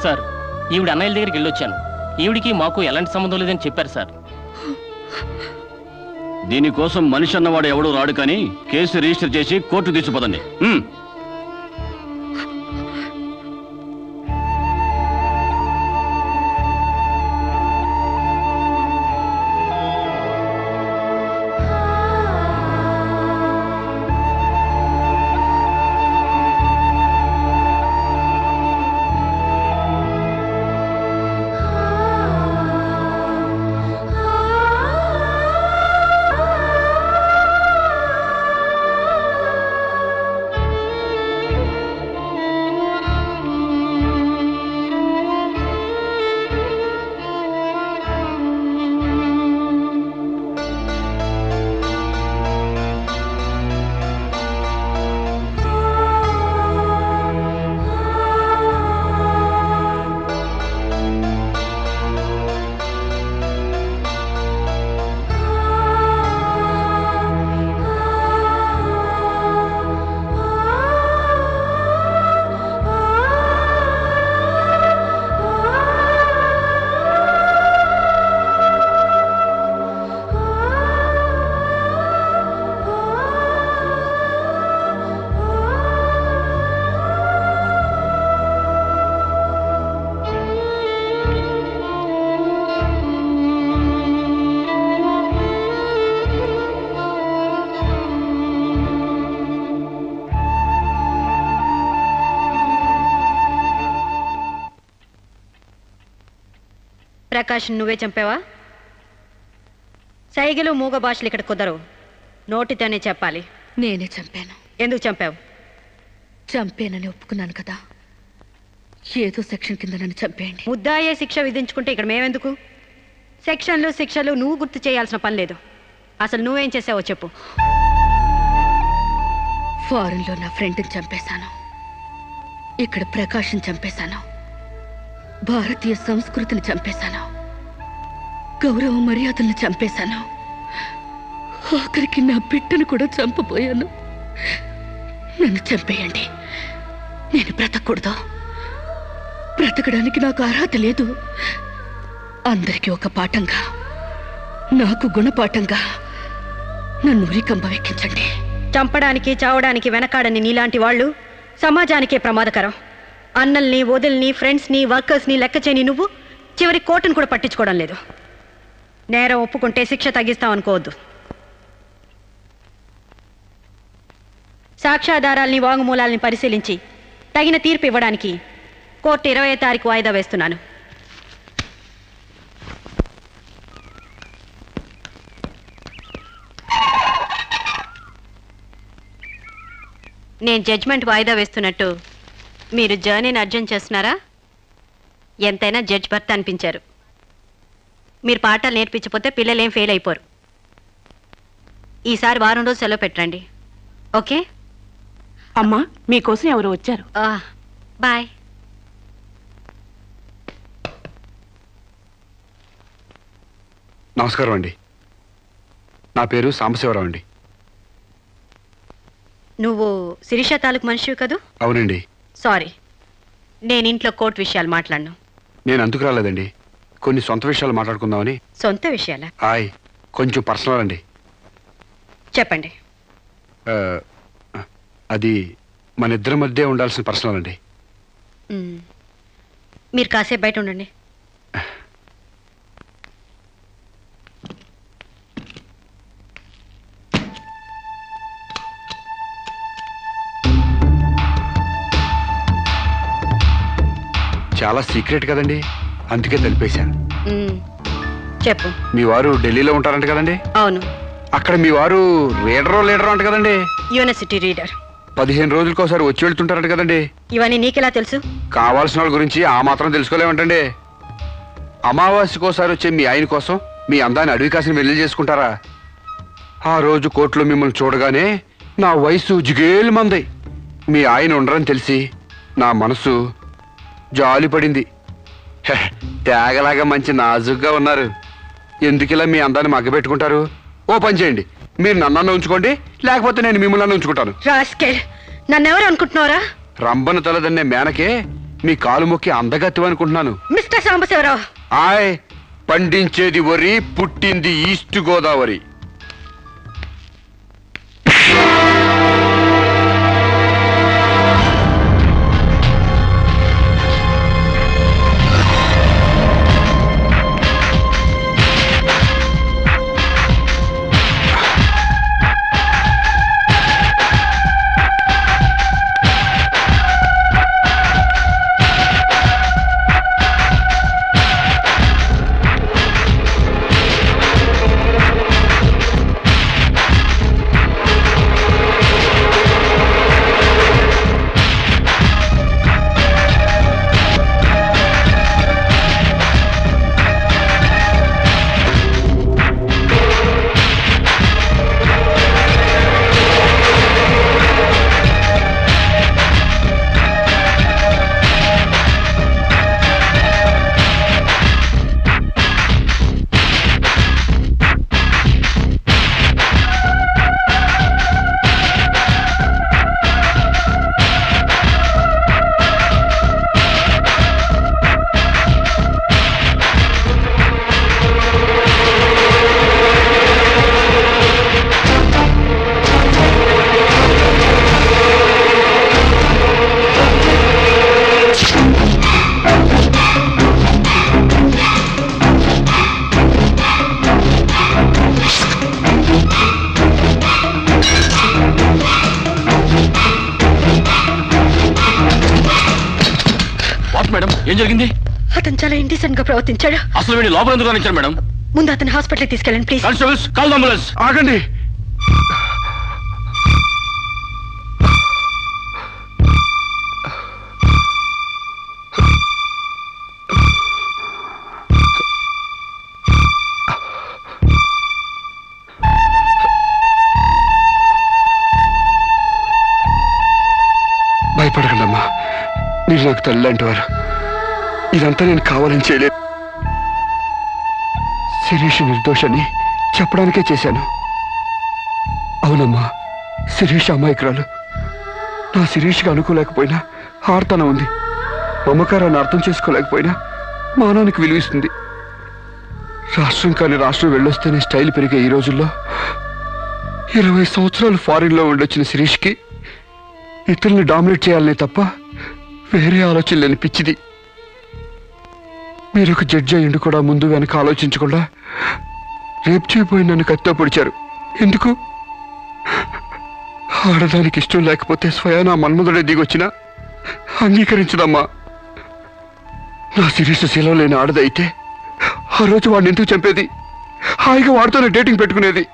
Sir, ఈవిడ అన్నయ్యల దగ్గరికి వెళ్ళొచ్చాను. ఈవిడికి మాకు ఎలాంటి సంబంధం లేదని చెప్పారు సార్. దీనికోసం మనిషి అన్నవాడు ఎవడూ రాడు, కానీ కేసు రిజిస్టర్ చేసి కోర్టు తీసుకుపోదండి. ప్రకాష్ నువ్వే చంపావా? సైగలు మూగ భాషలు ఇక్కడ కుదరవు, నోటితోనే చెప్పాలి. నేనే చంపాను. ఎందుకు చంపావు? చంపేనని ఒప్పుకున్నాను కదా, ఏదో సెక్షన్ కింద నన్ను చంపేయండి. ముద్దాయే శిక్ష విధించుకుంటే ఇక్కడ మేమెందుకు? సెక్షన్లు శిక్షలు నువ్వు గుర్తు చేయాల్సిన పని లేదు. అసలు నువ్వేం చేసావో చెప్పు. ఫారెన్లో నా ఫ్రెండ్ని చంపేశాను, ఇక్కడ ప్రకాష్ని చంపేశాను, భారతీయ సంస్కృతిని చంపేశాను, గౌరవ మర్యాదలను చంపేశాను, ఆఖరికి నా బిడ్డను కూడా చంపబోయాను. నన్ను చంపేయండి, నేను బ్రతకూడదు. బ్రతకడానికి నాకు అర్హత లేదు. అందరికీ ఒక పాఠంగా, నాకు గుణపాఠంగా నన్ను ఉరికంబం ఎక్కించండి. చంపడానికి చావడానికి వెనకాడని నీలాంటి వాళ్ళు సమాజానికే ప్రమాదకరం. అన్నల్ని, వదిల్ని, ఫ్రెండ్స్ని, వర్కర్స్ని లెక్క చేయని నువ్వు చివరి కోర్టును కూడా పట్టించుకోవడం లేదు. నేరం ఒప్పుకుంటే శిక్ష తగ్గిస్తామనుకోవద్దు. సాక్ష్యాధారాల్ని, వాంగ్మూలాల్ని పరిశీలించి తగిన తీర్పు ఇవ్వడానికి కోర్టు 20వ తారీఖు వాయిదా వేస్తున్నాను. నేను జడ్జ్మెంట్ వాయిదా వేస్తున్నట్టు మీరు జర్నీని అర్జెంట్ చేస్తున్నారా? ఎంతైనా జడ్జ్ భర్త అనిపించారు. మీరు పాఠాలు నేర్పించకపోతే పిల్లలేం ఫెయిల్ అయిపోరు. ఈసారి వారం రోజు సెలవు పెట్టండి, ఓకే? అమ్మా, మీకోసం ఎవరు వచ్చారు. బాయ్. నమస్కారం అండి, నా పేరు సాంబశివరావు అండి. నువ్వు శిరీష తాలూకు మనిషివి కదూ? అవునండి. సారీ, నేను ఇంట్లో కోర్టు విషయాలు మాట్లాడను. నేను అందుకు రాలేదండి, కొన్ని సొంత విషయాలు మాట్లాడుకుందామని. సొంత విషయాలా? హాయ్, కొంచెం పర్సనల్ అండి. చెప్పండి. అది మన ఇద్దరి మధ్య ఉండాల్సిన పర్సనల్ అండి. మీరు కాసేపు బయట ఉండండి. చాలా సీక్రెట్ కదండి, అందుకే తెలిపేశాను. చెప్పు. మీ వారు ఢిల్లీలో ఉంటారంట కదండి? అవును. అక్కడ మీ వారు లీడరో అంట కదండి? University reader. 15 రోజులకోసారి వచ్చి వెళ్తుంటారంట కదండి? ఇవన్నీ నీకెలా తెలుసు? కావాల్సిన వాళ్ళ గురించి ఆ మాత్రం తెలుసుకోలేమంటండి. అమావాస్యకోసారి వచ్చే మీ ఆయన కోసం మీ అందాన్ని అడవి కాసిన వెళ్ళి చేసుకుంటారా? ఆ రోజు కోర్టులో మిమ్మల్ని చూడగానే నా వయసు జిగేలు మంది. మీ ఆయన ఉండరని తెలిసి నా మనసు జాలి పడింది. తేగలాగా మంచి నాజుగ్గా ఉన్నారు. ఎందుకిలా మీ అందాన్ని మగ్గబెట్టుకుంటారు? ఓ పని చేయండి, మీరు నన్ను ఉంచుకోండి, లేకపోతే నేను మిమ్మల్ని ఉంచుకుంటాను. నన్నెవరు అనుకుంటున్నారా? రంభను తలదన్నే మేనకే మీ కాలు మొక్కి అందగత్తివనుకుంటున్నాను. మిస్టర్ సాంబశివరావు, ఆయ్ పండించేది వరి, పుట్టింది ఈస్ట్ గోదావరి. మేడం ఏం జరిగింది? అతను చాలా ఇండిసెంట్ గా ప్రవర్తించాడు. అసలు వీడి లోపల ఎందుకు రానిచ్చారు మేడం? ముందు అతను హాస్పిటల్కి తీసుకెళ్ళండి ప్లీజ్. Constables call ambulance. ఆగండి. భయపడకండి అమ్మా, మీరు నాకు తల్లి లాంటి వారు. ఇదంతా నేను కావాలని చేయలేదు. శిరీష్ నిర్దోషని చెప్పడానికే చేశాను. అవునమ్మా, శిరీష్ అమాయకురాలు. నా శిరీష్కి అనుకోలేకపోయినా ఆర్తన ఉంది. మమకారాన్ని అర్థం చేసుకోలేకపోయినా మానవానికి విలువిస్తుంది. రాష్ట్రం కాని రాష్ట్రం వెళ్ళొస్తేనే స్టైల్ పెరిగే ఈ రోజుల్లో 20 సంవత్సరాలు ఫారిన్లో ఉండొచ్చిన శిరీష్కి ఇతరుల్ని డామినేట్ చేయాలనే తప్ప వేరే ఆలోచన లేని పిచ్చిది. మీరు ఒక జడ్జి అయ్యిండు కూడా ముందు వెనక ఆలోచించకుండా రేపు చేయబోయి నన్ను కత్తితో పొడిచారు. ఎందుకు? ఆడదానికి ఇష్టం లేకపోతే స్వయానా మన్మధుడే దిగొచ్చినా అంగీకరించదమ్మా. నా శిరీష శీలం లేని ఆడదైతే ఆ రోజు వాడిని ఎందుకు చంపేది? హాయిగా వాడితోనే డేటింగ్ పెట్టుకునేది.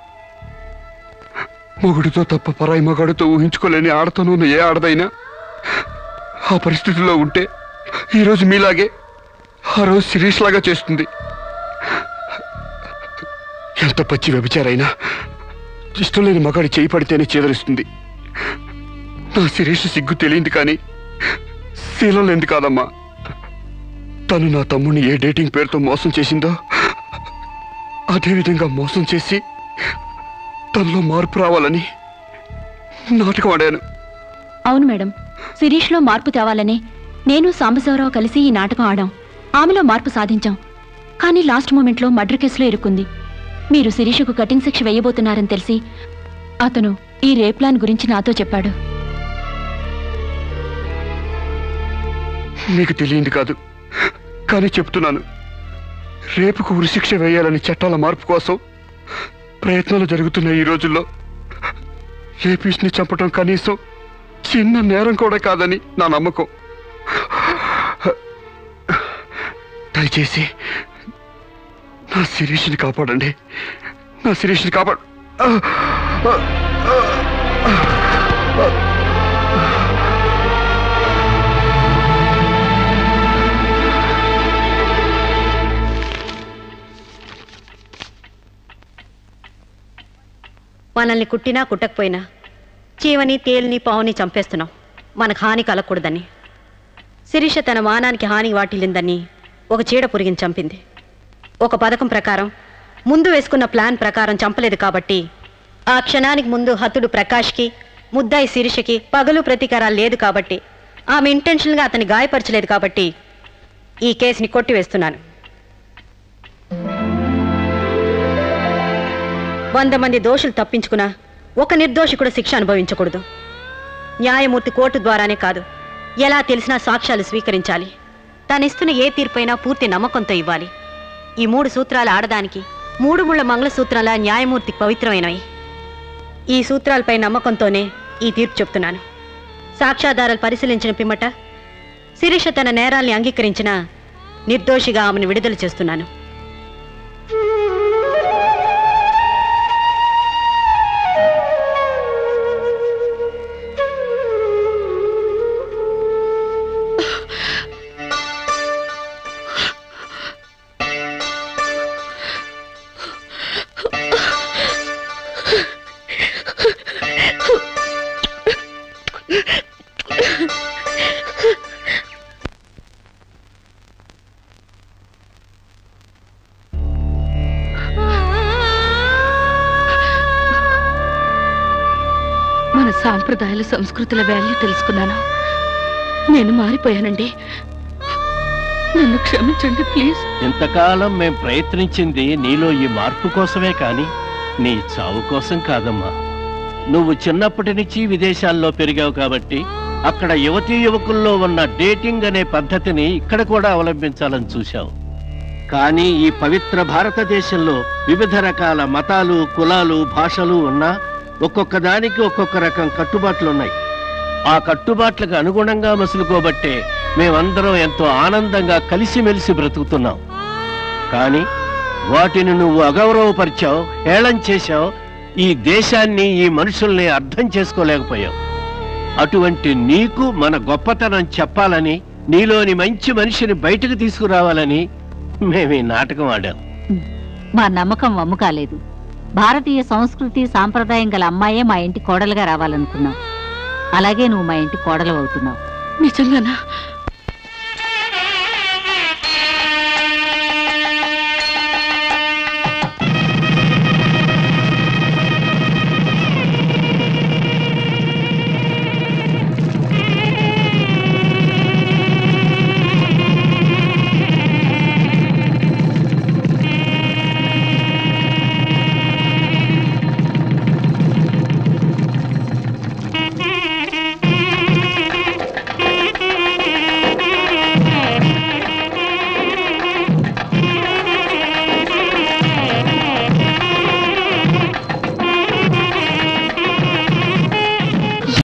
మొగుడితో తప్ప పరాయి మగాడితో ఊహించుకోలేని ఆడతోనూ ఏ ఆడదైనా ఆ పరిస్థితుల్లో ఉంటే ఈరోజు మీలాగే ఆ రోజు శిరీష్ లాగా చేస్తుంది. ఎంత పచ్చి వ్యభిచారైనా ఇష్టం లేని మగాడి చేయి పడితేనే చేదరిస్తుంది. నా శిరీష్ సిగ్గు తెలియంది కానీ శీలం లేనిది కాదమ్మా. తను నా తమ్ముడిని ఏ డేటింగ్ పేరుతో మోసం చేసిందో అదేవిధంగా మోసం చేసి తనలో మార్పు రావాలని నాటకం ఆడాను. అవును మేడం, శిరీష్లో మార్పు తేవాలని నేను సాంబశివరావు కలిసి ఈ నాటకం ఆడాం. ఆమెలో మార్పు సాధించాం. కానీ లాస్ట్ మూమెంట్లో మర్డర్ కేసులో ఇరుక్కుంది. మీరు శిరీషకు కటింగ్ శిక్ష వేయబోతున్నారని తెలిసి అతను ఈ రేప్ ప్లాన్ గురించి నాతో చెప్పాడు. మీకు తెలియంది కాదు కానీ చెప్తున్నాను. రేపుకు ఉరిశిక్ష వేయాలని చట్టాల మార్పు కోసం ప్రయత్నాలు జరుగుతున్న ఈ రోజుల్లో రేపిస్ట్ని చంపటం కనీసం చిన్న నేరం కూడా కాదని నా నమ్మకం. దయచేసి నా శిరీష్ని కాపాడండి. నా శిరీష్ని కాపాడు. మనల్ని కుట్టినా కుట్టకపోయినా చీవని తేలిని పావుని చంపేస్తున్నాం మనకు హాని కలగకూడదని. శిరీష తన మానానికి హాని వాటిల్లిందని ఒక చీడ పురిగిని చంపింది. ఒక పథకం ప్రకారం ముందు వేసుకున్న ప్లాన్ ప్రకారం చంపలేదు కాబట్టి ఆ క్షణానికి ముందు హతుడు ప్రకాష్కి ముద్దాయి శిరీషకి పగలు ప్రతీకారాలు లేదు కాబట్టి ఆమె ఇంటెన్షన్గా అతన్ని గాయపరచలేదు కాబట్టి ఈ కేసుని కొట్టివేస్తున్నాను. 100 మంది దోషులు తప్పించుకున్నా ఒక నిర్దోషి కూడా శిక్ష అనుభవించకూడదు. న్యాయమూర్తి కోర్టు ద్వారానే కాదు, ఎలా తెలిసినా సాక్ష్యాలు స్వీకరించాలి. తానిస్తున్న ఏ తీర్పైనా పూర్తి నమ్మకంతో ఇవ్వాలి. ఈ 3 సూత్రాల ఆడదానికి 3 ముళ్ళ మంగళసూత్రాల న్యాయమూర్తికి పవిత్రమైనవి. ఈ సూత్రాలపై నమ్మకంతోనే ఈ తీర్పు చెప్తున్నాను. సాక్ష్యాధారాలు పరిశీలించిన పిమ్మట శిరీష తన నేరాల్ని అంగీకరించిన నిర్దోషిగా ఆమెను విడుదల చేస్తున్నాను. మన సాంప్రదాయాల సంస్కృతుల వాల్యూ తెలుసుకున్నాను. నేను మారిపోయానండి. నన్ను క్షమించండి ప్లీజ్. ఇంతకాలం మేం ప్రయత్నించింది నీలో ఈ మార్పు కోసమే కాని నీ చావు కోసం కాదమ్మా. నువ్వు చిన్నప్పటి నుంచి విదేశాల్లో పెరిగావు కాబట్టి అక్కడ యువతీ యువకుల్లో ఉన్న డేటింగ్ అనే పద్ధతిని ఇక్కడ కూడా అవలంబించాలని చూశావు. కానీ ఈ పవిత్ర భారతదేశంలో వివిధ రకాల మతాలు, కులాలు, భాషలు ఉన్నా ఒక్కొక్క దానికి ఒక్కొక్క రకం కట్టుబాట్లున్నాయి. ఆ కట్టుబాట్లకు అనుగుణంగా మసులుకోబట్టే మేమందరం ఎంతో ఆనందంగా కలిసిమెలిసి బ్రతుకుతున్నాం. కానీ వాటిని నువ్వు అగౌరవపరిచావు, హేళన చేశావు. ఈ దేశాన్ని, ఈ మనుషుల్ని అర్థం చేసుకోలేకపోయావు. అటువంటి నీకు మన గొప్పతనం చెప్పాలని, నీలోని మంచి మనిషిని బయటకు తీసుకురావాలని మేము ఈ నాటకం ఆడాం. మా నమ్మకం వమ్ము కాలేదు. భారతీయ సంస్కృతి సాంప్రదాయం గల అమ్మాయే మా ఇంటి కోడలుగా రావాలనుకున్నావు. అలాగే నువ్వు మా ఇంటి కోడలు అవుతున్నావు. నిజంగానా?